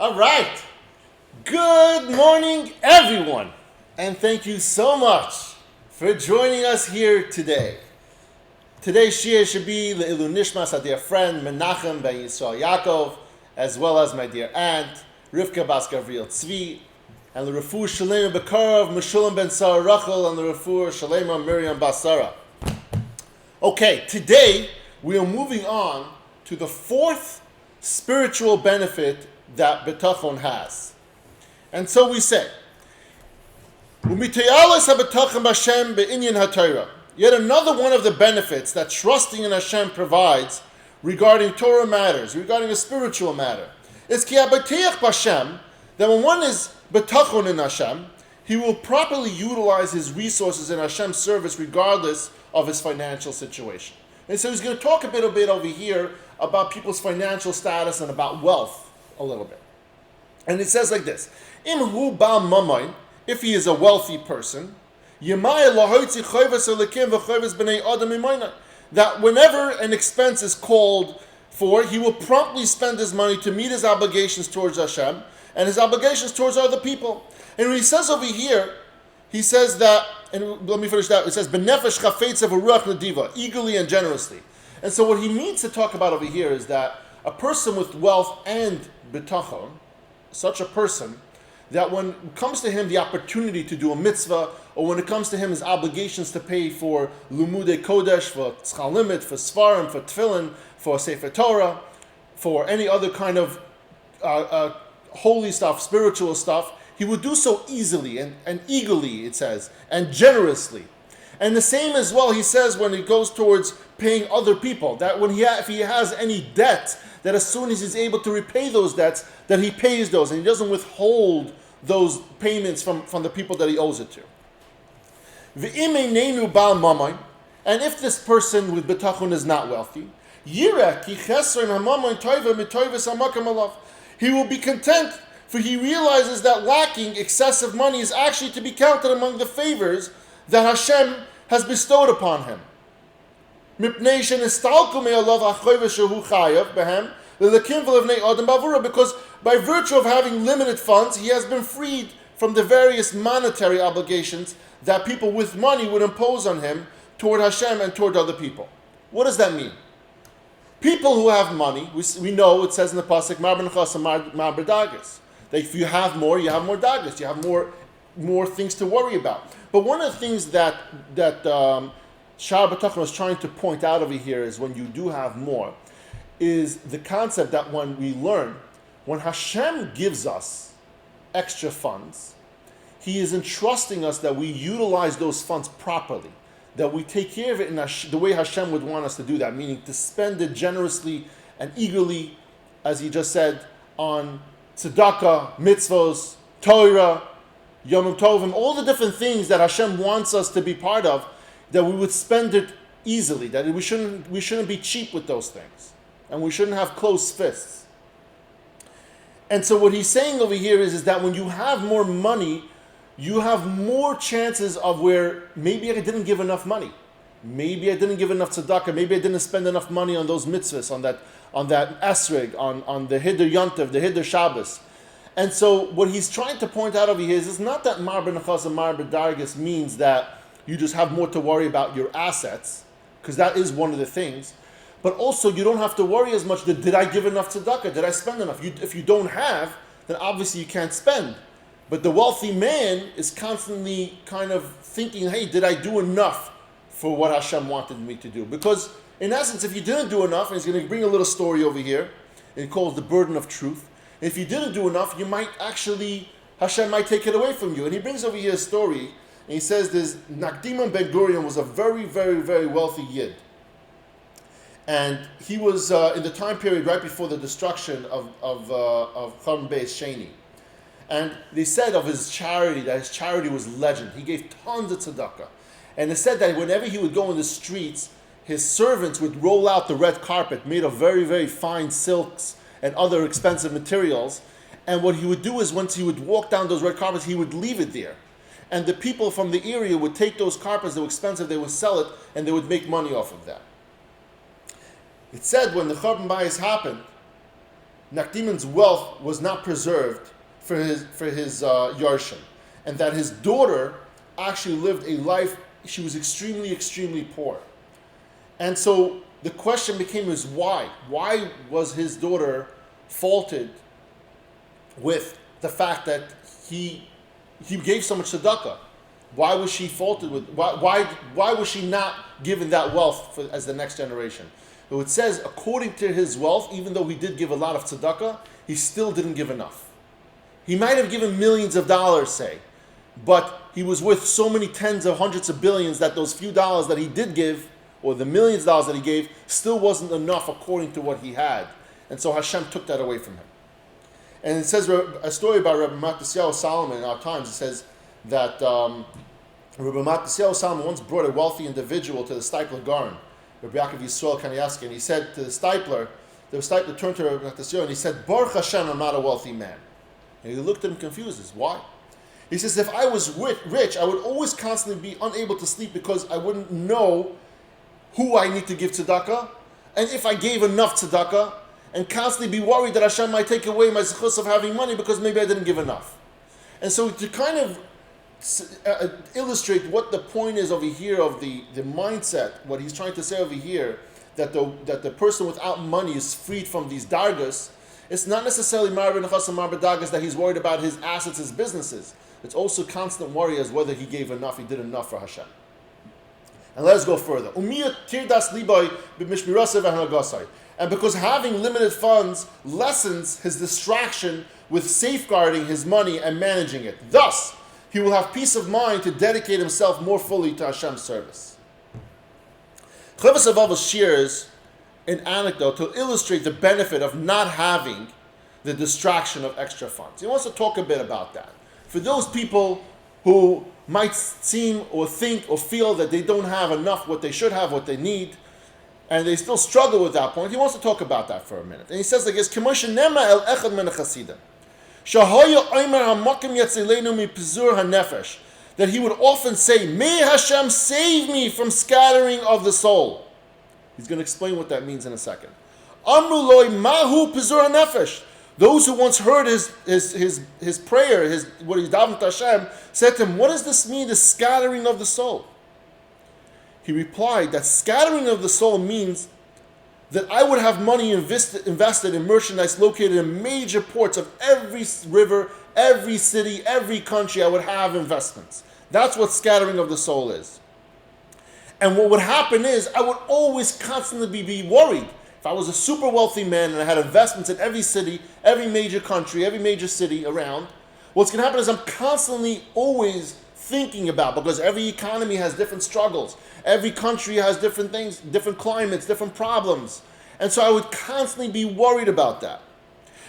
All right. Good morning, everyone. And thank you so much for joining us here today. Today's Shir should be Le'ilu Nishmas, our dear friend Menachem ben Yisrael Yaakov, as well as my dear aunt Rivka Bas Gavriel Tzvi, and the Refuah Shalema Bekarov Meshulam ben Sarah Rachel, and the Refuah Shalema Miriam Bas Sarah. Okay, today we are moving on to the fourth spiritual benefit that bitachon has. And so we say, yet another one of the benefits that trusting in Hashem provides regarding Torah matters, regarding a spiritual matter, is that when one is bitachon in Hashem, he will properly utilize his resources in Hashem's service regardless of his financial situation. And so he's going to talk a bit over here about people's financial status and about wealth a little bit. And it says like this, if he is a wealthy person, that whenever an expense is called for, he will promptly spend his money to meet his obligations towards Hashem and his obligations towards other people. And when he says over here, he says that, and let me finish that, it says, "Benefesh chafetz v'ruach nediva," eagerly and generously. And so what he means to talk about over here is that a person with wealth and bitachon, such a person, that when it comes to him the opportunity to do a mitzvah, or when it comes to him his obligations to pay for lumudei kodesh, for tzchalimit, for svarim, for tefillin, for sefer Torah, for any other kind of holy stuff, spiritual stuff, he would do so easily and eagerly, it says, and generously. And the same as well, he says, when he goes towards paying other people, that when if he has any debt, that as soon as he's able to repay those debts, that he pays those, and he doesn't withhold those payments from the people that he owes it to. And if this person with bitachon is not wealthy, he will be content, for he realizes that lacking excessive money is actually to be counted among the favors that Hashem has bestowed upon him. Because by virtue of having limited funds, he has been freed from the various monetary obligations that people with money would impose on him toward Hashem and toward other people. What does that mean? People who have money, we know it says in the pasuk, Mar b'nechas and Mar b'dagas, that if you have more dagas, you have more things to worry about. But one of the things that Shaar Habitachon is trying to point out over here is when you do have more, is the concept that when we learn, when Hashem gives us extra funds, He is entrusting us that we utilize those funds properly, that we take care of it in the way Hashem would want us to do that, meaning to spend it generously and eagerly, as he just said, on tzedakah, mitzvos, Torah, Yom Tovim, all the different things that Hashem wants us to be part of, that we would spend it easily, that we shouldn't be cheap with those things, and we shouldn't have closed fists. And so what he's saying over here is that when you have more money, you have more chances of where maybe I didn't give enough money, maybe I didn't give enough tzedakah, maybe I didn't spend enough money on those mitzvahs, on that esrig, on the Hiddur Yontiv, the Hiddur Shabbos. And so what he's trying to point out over here is it's not that Mar b'nechas and Mar b'dargis means that you just have more to worry about your assets, because that is one of the things. But also you don't have to worry as much that did I give enough tzedakah, did I spend enough? If you don't have, then obviously you can't spend. But the wealthy man is constantly kind of thinking, hey, did I do enough for what Hashem wanted me to do? Because in essence, if you didn't do enough, and he's going to bring a little story over here, and he calls the burden of truth. If you didn't do enough, Hashem might take it away from you. And he brings over here a story, and he says this, Nakdiman Ben Gurion was a very, very, very wealthy Yid. And he was in the time period right before the destruction of Churban Beis Sheni. And they said of his charity, that his charity was legend. He gave tons of tzedakah. And it said that whenever he would go in the streets, his servants would roll out the red carpet made of very, very fine silks and other expensive materials. And what he would do is once he would walk down those red carpets, he would leave it there. And the people from the area would take those carpets that were expensive, they would sell it, and they would make money off of that. It said when the Churban Bayis happened, Nakdiman's wealth was not preserved for his Yarshim, and that his daughter actually lived a life, she was extremely, extremely poor. And so the question became is why? Why was his daughter faulted with the fact that he gave so much tzedakah? Why was she faulted with, why was she not given that wealth as the next generation? So it says, according to his wealth, even though he did give a lot of tzedakah, he still didn't give enough. He might have given millions of dollars, say, but he was worth so many tens of hundreds of billions that those few dollars that he did give, or the millions of dollars that he gave, still wasn't enough according to what he had. And so Hashem took that away from him. And it says a story about Rabbi Matisyahu Solomon in our times. It says that Rabbi Matisyahu Solomon once brought a wealthy individual to the Stipler Gaon, Rabbi Yaakov Yisrael Kanievsky, and he said to the Stipler turned to Rabbi Matisyahu and he said, Baruch Hashem, I'm not a wealthy man. And he looked at him confused. Why? He says, if I was rich, I would always constantly be unable to sleep because I wouldn't know who I need to give tzedakah, and if I gave enough tzedakah, and constantly be worried that Hashem might take away my zechus of having money because maybe I didn't give enough. And so to kind of illustrate what the point is over here of the mindset, what he's trying to say over here, that the person without money is freed from these dargas, it's not necessarily mar b'nechas and mar b'dagas that he's worried about his assets, his businesses. It's also constant worry as whether he gave enough, he did enough for Hashem. And let us go further. And because having limited funds lessens his distraction with safeguarding his money and managing it. Thus, he will have peace of mind to dedicate himself more fully to Hashem's service. Rav Av shares an anecdote to illustrate the benefit of not having the distraction of extra funds. He wants to talk a bit about that. For those people who might seem or think or feel that they don't have enough, what they should have, what they need, and they still struggle with that point, he wants to talk about that for a minute. And he says like this, that he would often say, May Hashem save me from scattering of the soul. He's going to explain what that means in a second. Amru loy mahu pizur hanefesh. Those who once heard his prayer, what he davened to Hashem, said to him, what does this mean, the scattering of the soul? He replied that scattering of the soul means that I would have money invested in merchandise located in major ports of every river, every city, every country. I would have investments. That's what scattering of the soul is. And what would happen is I would always constantly be worried. If I was a super wealthy man and I had investments in every city, every major country, every major city around, what's going to happen is I'm constantly always thinking about, because every economy has different struggles. Every country has different things, different climates, different problems. And so I would constantly be worried about that.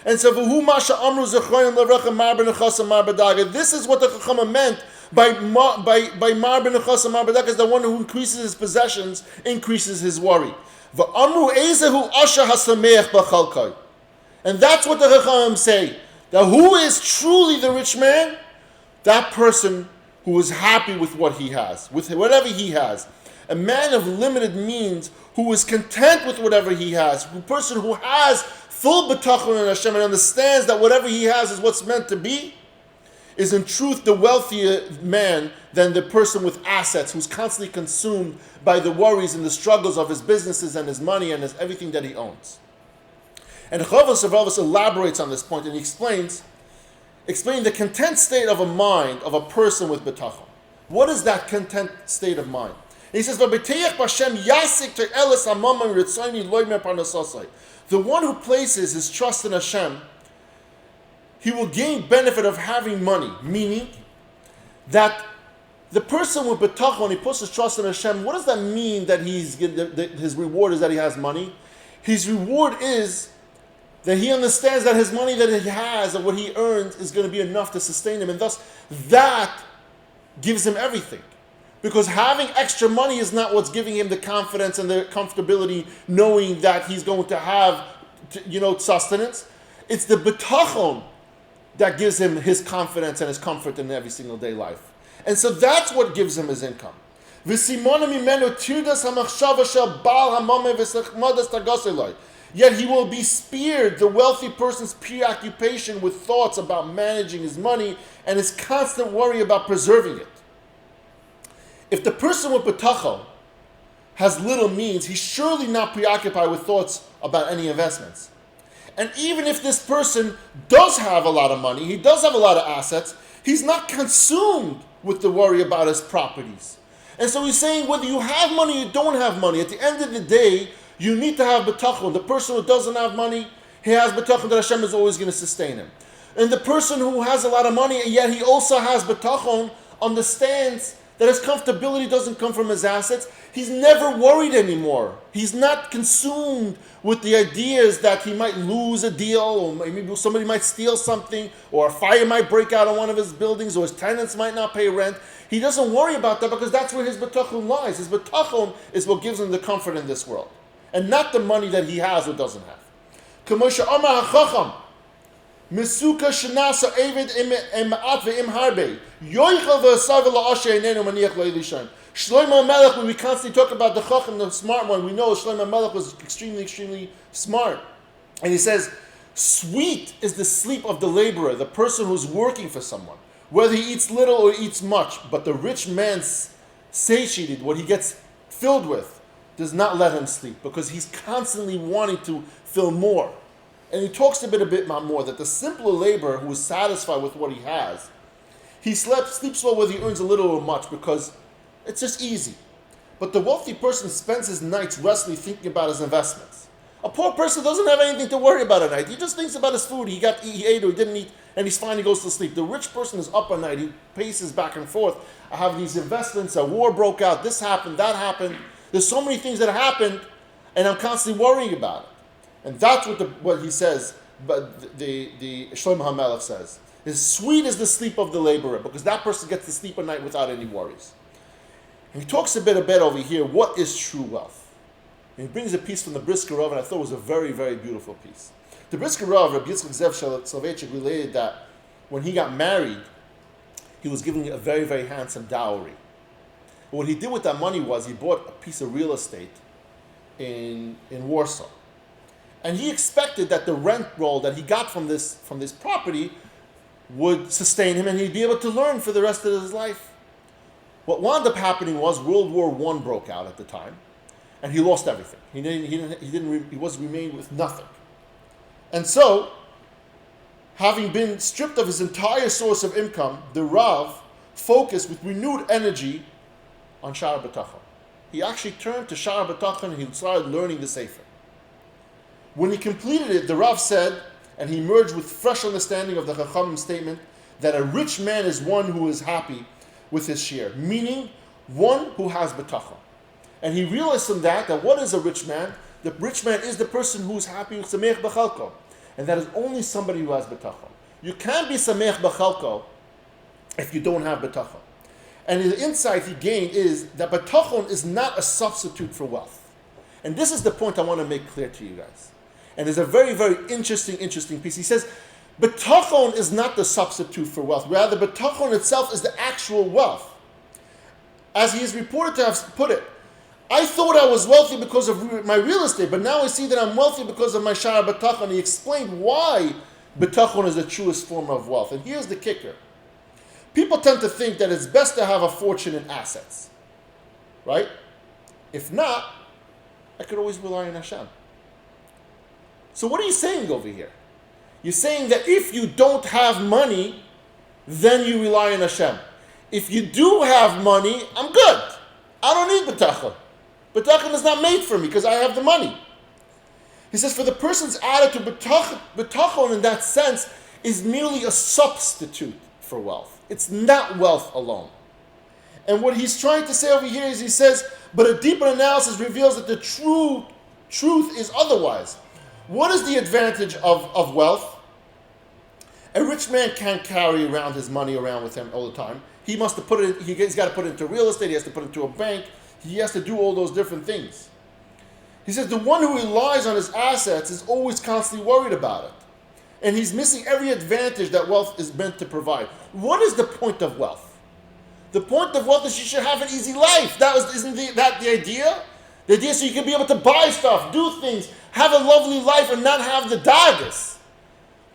And so, this is what the Chachama meant by mar b'nechas and mar b'dagas, the one who increases his possessions increases his worry. And that's what the Chachamim say, that who is truly the rich man? That person who is happy with what he has, with whatever he has. A man of limited means who is content with whatever he has, a person who has full bitachon in Hashem and understands that whatever he has is what's meant to be, is in truth the wealthier man than the person with assets who's constantly consumed by the worries and the struggles of his businesses and his money and everything that he owns. And Rav Av elaborates on this point and he explaining the content state of a mind of a person with bitachon. What is that content state of mind? And he says, the one who places his trust in Hashem, he will gain benefit of having money, meaning that the person with bitachon, he puts his trust in Hashem. What does that mean that his reward is that he has money? His reward is that he understands that his money that he has and what he earns is going to be enough to sustain him, and thus that gives him everything. Because having extra money is not what's giving him the confidence and the comfortability knowing that he's going to have, sustenance. It's the bitachon that gives him his confidence and his comfort in every single day life. And so that's what gives him his income. Yet he will be spared the wealthy person's preoccupation with thoughts about managing his money and his constant worry about preserving it. If the person with bitachon has little means, he's surely not preoccupied with thoughts about any investments. And even if this person does have a lot of money, he does have a lot of assets, he's not consumed with the worry about his properties. And so he's saying whether you have money or you don't have money, at the end of the day, you need to have bitachon. The person who doesn't have money, he has bitachon that Hashem is always going to sustain him. And the person who has a lot of money, and yet he also has bitachon, understands that his comfortability doesn't come from his assets. He's never worried anymore. He's not consumed with the ideas that he might lose a deal, or maybe somebody might steal something, or a fire might break out on one of his buildings, or his tenants might not pay rent. He doesn't worry about that because that's where his bitachon lies. His bitachon is what gives him the comfort in this world, and not the money that he has or doesn't have. K'moshe Amar HaChacham, Mesuka shenasa eved im ma'at ve'im harbe. Yoichel v'asav la'asher einenu maniach lo'elishan. Shlomo Melech, when we constantly talk about the Chacham, the smart one, we know Shlomo Melech was extremely, extremely smart. And he says, sweet is the sleep of the laborer, the person who's working for someone, whether he eats little or eats much. But the rich man's satiated, what he gets filled with, does not let him sleep because he's constantly wanting to fill more. And he talks a bit more that the simpler laborer who is satisfied with what he has, he sleeps well whether he earns a little or much because it's just easy. But the wealthy person spends his nights restlessly thinking about his investments. A poor person doesn't have anything to worry about at night. He just thinks about his food. He ate or he didn't eat, and he's fine, he goes to sleep. The rich person is up at night. He paces back and forth. I have these investments, a war broke out, this happened, that happened. There's so many things that happened, and I'm constantly worrying about it. And that's what he says, but the Shlomo HaMelech says. Is sweet is the sleep of the laborer, because that person gets to sleep at night without any worries. And he talks a bit over here, what is true wealth? And he brings a piece from the Brisker Rav, and I thought it was a very, very beautiful piece. The Brisker Rav, Rabbi Yitzchak Zev Soloveitchik, related that when he got married, he was given a very, very handsome dowry. And what he did with that money was he bought a piece of real estate in Warsaw. And he expected that the rent roll that he got from this property would sustain him and he'd be able to learn for the rest of his life. What wound up happening was World War I broke out at the time, and he lost everything. He was remained with nothing. And so, having been stripped of his entire source of income, the Rav focused with renewed energy on Shaar Habitachon. He actually turned to Shaar Habitachon and he started learning the Sefer. When he completed it, the Rav said, and he emerged with fresh understanding of the Chachamim statement, that a rich man is one who is happy with his share, meaning one who has bitachon. And he realized from that what is a rich man? The rich man is the person who is happy with sameach b'chalko, and that is only somebody who has bitachon. You can't be sameach b'chalko if you don't have bitachon. And the insight he gained is that bitachon is not a substitute for wealth. And this is the point I want to make clear to you guys. And there's a very, very interesting piece. He says, bitachon is not the substitute for wealth. Rather, bitachon itself is the actual wealth. As he is reported to have put it, I thought I was wealthy because of my real estate, but now I see that I'm wealthy because of my Shaar Habitachon. He explained why bitachon is the truest form of wealth. And here's the kicker. People tend to think that it's best to have a fortune in assets. Right? If not, I could always rely on Hashem. So what are you saying over here? You're saying that if you don't have money, then you rely on Hashem. If you do have money, I'm good. I don't need bitachon. Bitachon is not made for me because I have the money. He says for the person's attitude, bitachon in that sense is merely a substitute for wealth. It's not wealth alone. And what he's trying to say over here is he says, but a deeper analysis reveals that the truth is otherwise. What is the advantage of wealth? A rich man can't carry around his money around with him all the time. He must have put it. He's got to put it into real estate. He has to put it into a bank. He has to do all those different things. He says the one who relies on his assets is always constantly worried about it, and he's missing every advantage that wealth is meant to provide. What is the point of wealth? The point of wealth is you should have an easy life. Isn't that the idea? The idea is so you can be able to buy stuff, do things, have a lovely life and not have the dagas.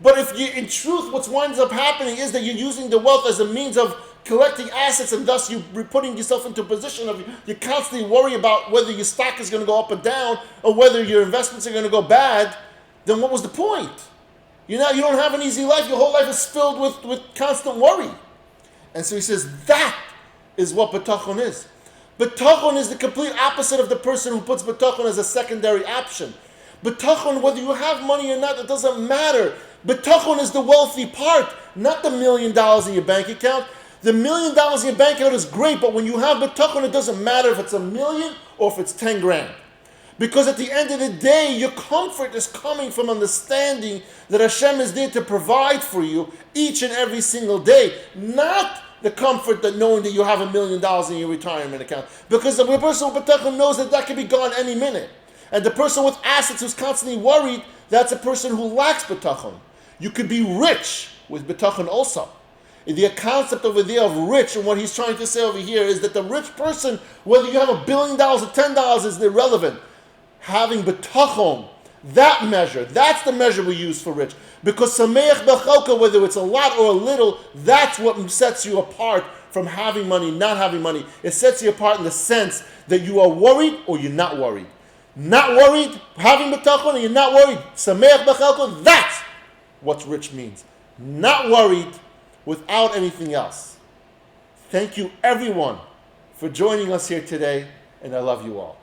But if you, in truth, what winds up happening is that you're using the wealth as a means of collecting assets, and thus you're putting yourself into a position of you constantly worry about whether your stock is going to go up or down, or whether your investments are going to go bad, then what was the point? You don't have an easy life. Your whole life is filled with constant worry. And so he says that is what bitachon is. Bitachon is the complete opposite of the person who puts bitachon as a secondary option. Bitachon, whether you have money or not, it doesn't matter. Bitachon is the wealthy part, not the $1 million in your bank account. The $1 million in your bank account is great, but when you have bitachon, it doesn't matter if it's $1 million or if it's 10 grand. Because at the end of the day, your comfort is coming from understanding that Hashem is there to provide for you each and every single day, not the comfort that knowing that you have $1 million in your retirement account. Because the person with bitachon knows that can be gone any minute. And the person with assets who's constantly worried, that's a person who lacks bitachon. You could be rich with bitachon also. The concept over there of rich, and what he's trying to say over here is that the rich person, whether you have $1 billion or $10, is irrelevant. Having bitachon, that measure, that's the measure we use for rich. Because sameach b'chalka, whether it's a lot or a little, that's what sets you apart from having money, not having money. It sets you apart in the sense that you are worried or you're not worried. Not worried, having bitachon, and you're not worried, sameach b'chalka, that's what rich means. Not worried without anything else. Thank you everyone for joining us here today, and I love you all.